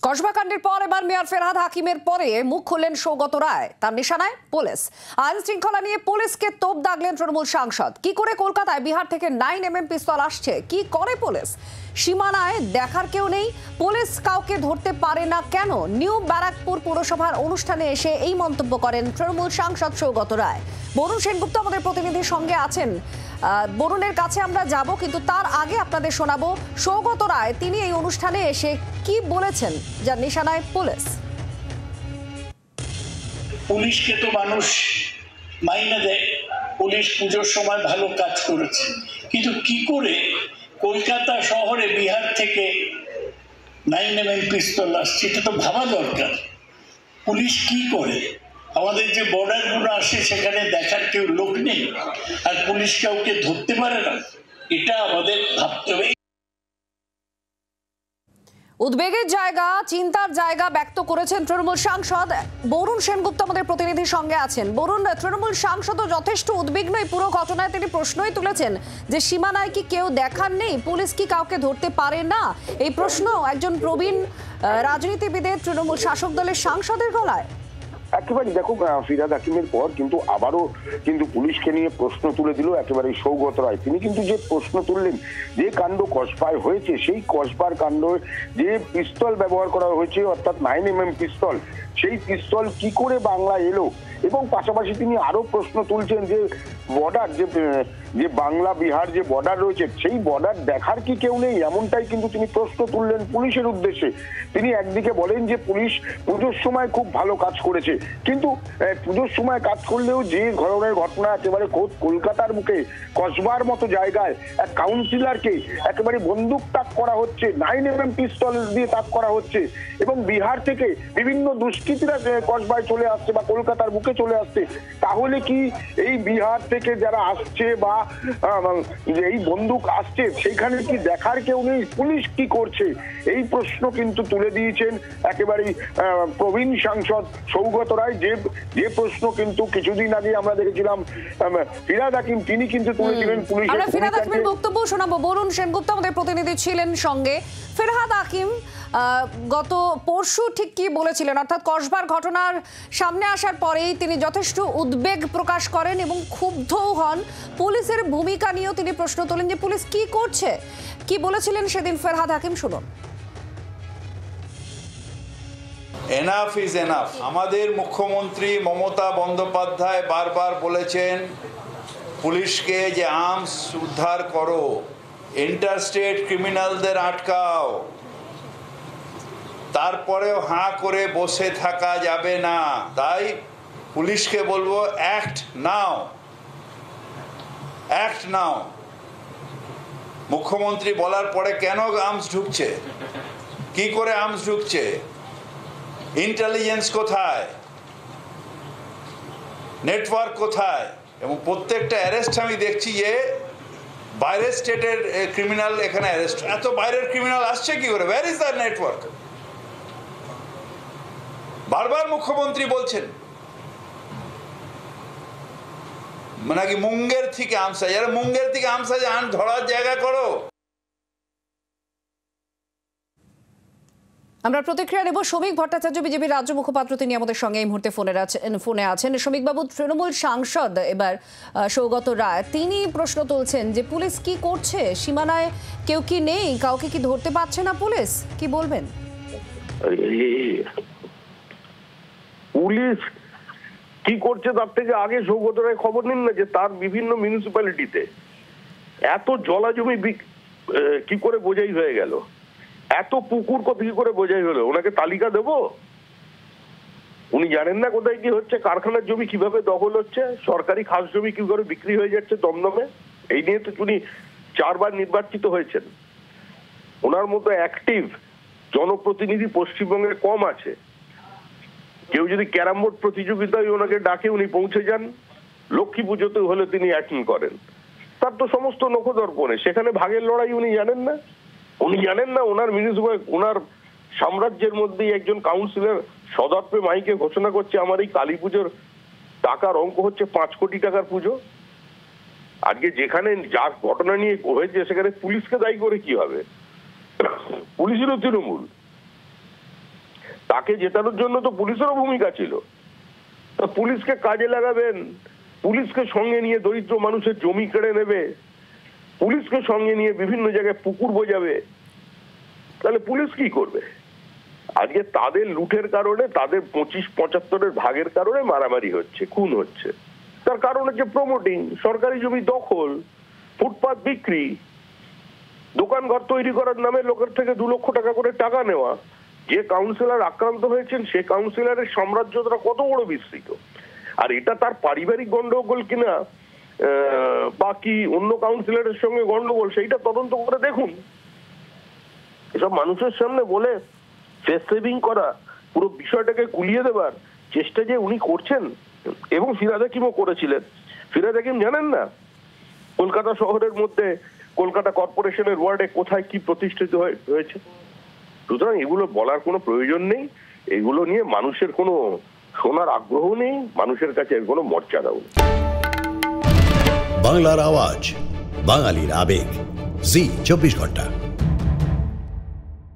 কসবাকাণ্ডের পর এবার মেয়র ফেরহাদ হাকিমের পরে মুখ খুললেন সৌগত রায়। তার নিশানায় পুলিশ। আইন শৃঙ্খলা নিয়ে পুলিশকে তোপ দাগলেন তৃণমূল সাংসদ। কি করে কলকাতায় বিহার থেকে 9mm পিস্তল আসছে, কি করে পুলিশ? সীমানায় দেখার কেউ নেই, পুলিশ কাউকে ধরতে পারে না কেন? নিউ ব্যারাকপুর পুরসভার অনুষ্ঠানে এসে এই মন্তব্য করেন তৃণমূল সাংসদ সৌগত রায়। বরুণ সেনগুপ্ত আমাদের প্রতিনিধির সঙ্গে আছেন, বরুণের কাছে আমরা যাব, কিন্তু তার আগে আপনাদের শোনাবো সৌগত রায় তিনি এই অনুষ্ঠানে এসে কি বলেছেন, যার নিশানায় পুলিশ। পুলিশকে তো মানুষ মাইনে দেয়, পুলিশ পুজোর সময় ভালো কাজ করেছে, কিন্তু কি করে কলকাতা শহরে বিহার থেকে 9mm পিস্তল আসছে এটা তো ভাবা দরকার। পুলিশ কি করে? আমাদের যে বর্ডারগুলো আসে সেখানে দেখার কেউ লোক নেই, আর পুলিশ কাউকে ধরতে পারে না, এটা আমাদের ভাবতে হবে। উদ্বেগের জায়গা, চিন্তার জায়গা ব্যক্ত করেছেন তৃণমূল সাংসদ বরুণ সেনগুপ্ত আমাদের প্রতিনিধির সঙ্গে আছেন। বরুণ, তৃণমূল সাংসদও যথেষ্ট উদ্বিগ্ন এই পুরো ঘটনায়। তিনি প্রশ্নই তুলেছেন যে সীমানায় কি কেউ দেখার নেই, পুলিশ কি কাউকে ধরতে পারে না? এই প্রশ্ন একজন প্রবীণ রাজনীতিবিদের, তৃণমূল শাসক দলের সাংসদের গলায়। একেবারে দেখো, ফিরহাদ হাকিমের পর কিন্তু আবারও কিন্তু পুলিশকে নিয়ে প্রশ্ন তুলে দিল একেবারে সৌগত রায়। তিনি কিন্তু যে প্রশ্ন তুললেন, যে কাণ্ড কসবায় হয়েছে, সেই কসবার কাণ্ড যে পিস্তল ব্যবহার করা হয়েছে অর্থাৎ 9mm পিস্তল, সেই পিস্তল কি করে বাংলায় এলো, এবং পাশাপাশি তিনি আরো প্রশ্ন তুলছেন যে বর্ডার যে বাংলা বিহার যে বর্ডার রয়েছে সেই বর্ডার দেখার কি কেউ নেই, এমনটাই কিন্তু তিনি প্রশ্ন তুললেন পুলিশের উদ্দেশ্যে। তিনি একদিকে বলেন যে পুলিশ পুজোর সময় খুব ভালো কাজ করেছে, কিন্তু পুজোর সময় কাজ করলেও যে ধরনের ঘটনা একেবারে কলকাতার বুকে কসবার মতো জায়গায় এক কাউন্সিলরকে একেবারে বন্দুক তাক করা হচ্ছে, 9mm পিস্তল দিয়ে তাক করা হচ্ছে, এবং বিহার থেকে বিভিন্ন দুষ্কৃতীরা কসবায় চলে আসছে বা কলকাতার বুকে চলে আসছে, তাহলে কি এই বিহার থেকে যারা আসছে বা এই বন্দুক আসছে সেখানে কি দেখার কেউ নেই? পুলিশ কি করছে? এই প্রশ্ন কিন্তু তুলে দিয়েছেন একেবারে প্রবীণ সাংসদ সৌগত রায়। যে প্রশ্ন কিন্তু কিছুদিন আগে আমরা দেখেছিলাম ফিরহাদ হাকিম তিনি কিন্তু তুলে দিলেন পুলিশের। আমরা ফিরহাদ হাকিমের বক্তব্য শোনাবো। বরুণ সেনগুপ্ত আমাদের প্রতিনিধি ছিলেন সঙ্গে। ফিরহাদ হাকিম গত পরশু ঠিক কি বলেছিলেন, অর্থাৎ কসবার ঘটনার সামনে আসার পরেই তিনি যথেষ্ট উদ্বেগ প্রকাশ করেন এবং ক্ষুব্ধও হন। পুলিশের ভূমিকা নিয়েও তিনি প্রশ্ন তোলেন যে পুলিশ কি করছে। কি বলেছিলেন সেদিন ফিরহাদ হাকিম, শুনুন। Enough is enough. আমাদের মুখ্যমন্ত্রী মমতা বন্দ্যোপাধ্যায় বারবার বলেছেন পুলিশকে যে আর্মস উদ্ধার করো, ইন্টারস্টেট ক্রিমিনালদের আটকাও, তারপরেও হাঁ করে বসে থাকা যাবে না। তাই পুলিশকে বলবো অ্যাক্ট নাও, অ্যাক্ট নাও। মুখ্যমন্ত্রী বলার পরে কেন আর্মস ঢুকছে, কি করে আর্মস ঢুকছে, ইন্টেলিজেন্স কোথায়, নেটওয়ার্ক কোথায়? এবং প্রত্যেকটা অ্যারেস্ট আমি দেখছি যে বাইরের স্টেটের ক্রিমিনাল এখানে অ্যারেস্ট। এত বাইরের ক্রিমিনাল আসছে কি করে? Where is the network? বারবার মুখ্যমন্ত্রী বলছেন নাকি মুঙ্গের থেকে আমসা, যারা মুঙ্গের থেকে আমসা যান ধরার জায়গা করো। আমরা প্রতিক্রিয়া নেব। শ্রমিক ভট্টাচার্য বিজেপির রাজ্য মুখপাত্র, তিনি আমাদের সঙ্গে এই মুহূর্তে ফোনে আছেন। শ্রমিক বাবু, তৃণমূল সাংসদ এবার সৌগত রায় তিনি প্রশ্ন তুলছেন যে পুলিশ কি করছে, সীমানায় কেউ কি নেই, কাউকে কি ধরতে পারছে না পুলিশ, কি বলবেন? পুলিশ কি করছে তার থেকে আগে সৌগত রায় খবর নিন না যে তার বিভিন্ন মিউনিসিপ্যালিটিতে এত জলা জমি কি করে বোঝাই হয়ে গেল, এত পুকুর কি করে বোঝাই হলো। ওনাকে তালিকা দেব? উনি জানেন না কোথায় কি হচ্ছে, কারখানার জমি কিভাবে দখল হচ্ছে, সরকারি খাস জমি কি করে বিক্রি হয়ে যাচ্ছে দমদমে। এই নিয়ে তো উনি 4 বার নির্বাচিত হয়েছেন। ওনার মতো অ্যাক্টিভ জনপ্রতিনিধি পশ্চিমবঙ্গে কম আছে। কেউ যদি ক্যারাম বোর্ড প্রতিযোগিতায় ওনাকে ডাকে উনি পৌঁছে যান, লক্ষ্মী পুজোতে হলে তিনি অ্যাটেন্ড করেন। তার তো সমস্ত নখদর্পণে, সেখানে ভাগের লড়াই উনি জানেন না? উনি জানেন না ওনার মিউনিসিপাল ওনার সাম্রাজ্যের মধ্যেই একজন কাউন্সিলর সদর্পে মাইকে ঘোষণা করছে আমার এই কালী পুজোর টাকার অঙ্ক হচ্ছে 5 কোটি টাকার পুজো। আজকে যেখানে যা ঘটনা নিয়ে হয়েছে সেখানে পুলিশকে দায়ী করে কি হবে? পুলিশেরও তৃণমূল। তাকে জেতানোর জন্য তো পুলিশেরও ভূমিকা ছিল। তা পুলিশকে কাজে লাগাবেন, পুলিশকে সঙ্গে নিয়ে দরিদ্র মানুষের জমি কেড়ে নেবে, পুলিশকে সঙ্গে নিয়ে বিভিন্ন জায়গায় পুকুর বোঝাবে, তাহলে পুলিশ কি করবে? আজকে তাদের লুটের কারণে, তাদের 25-75-এর ভাগের কারণে মারামারি হচ্ছে, খুন হচ্ছে। তার কারণ হচ্ছে প্রমোটিং, সরকারি জমি দখল, ফুটপাত বিক্রি, দোকান ঘর তৈরি করার নামে লোকের থেকে 2 লক্ষ টাকা করে টাকা নেওয়া। যে কাউন্সিলর আক্রান্ত হয়েছেন সে কাউন্সিলরের সাম্রাজ্যটা কত বড় বিস্তৃত। আর এটা তার পারিবারিক গন্ডগোল কিনা বা কি অন্য কাউন্সিলরের সঙ্গে গন্ডগোল, সেইটা তদন্ত করে দেখুন। এসব মানুষের সামনে বলে ফেস সেভিং করা, পুরো বিষয়টাকে গুলিয়ে দেবার চেষ্টা যে উনি করছেন, এবং ফিরহাদ হাকিমও করেছিলেন। ফিরহাদ হাকিম জানেন না কলকাতা শহরের মধ্যে কলকাতা কর্পোরেশনের ওয়ার্ডে কোথায় কি প্রতিষ্ঠিত হয়েছে? সুতরাং এগুলো বলার কোনো প্রয়োজন নেই, এগুলো নিয়ে মানুষের কোনো শোনার আগ্রহ নেই, মানুষের কাছে এর কোনো মর্যাদাও নেই। বাংলার আওয়াজ, বাঙালির আবেগ, জি 24 ঘন্টা।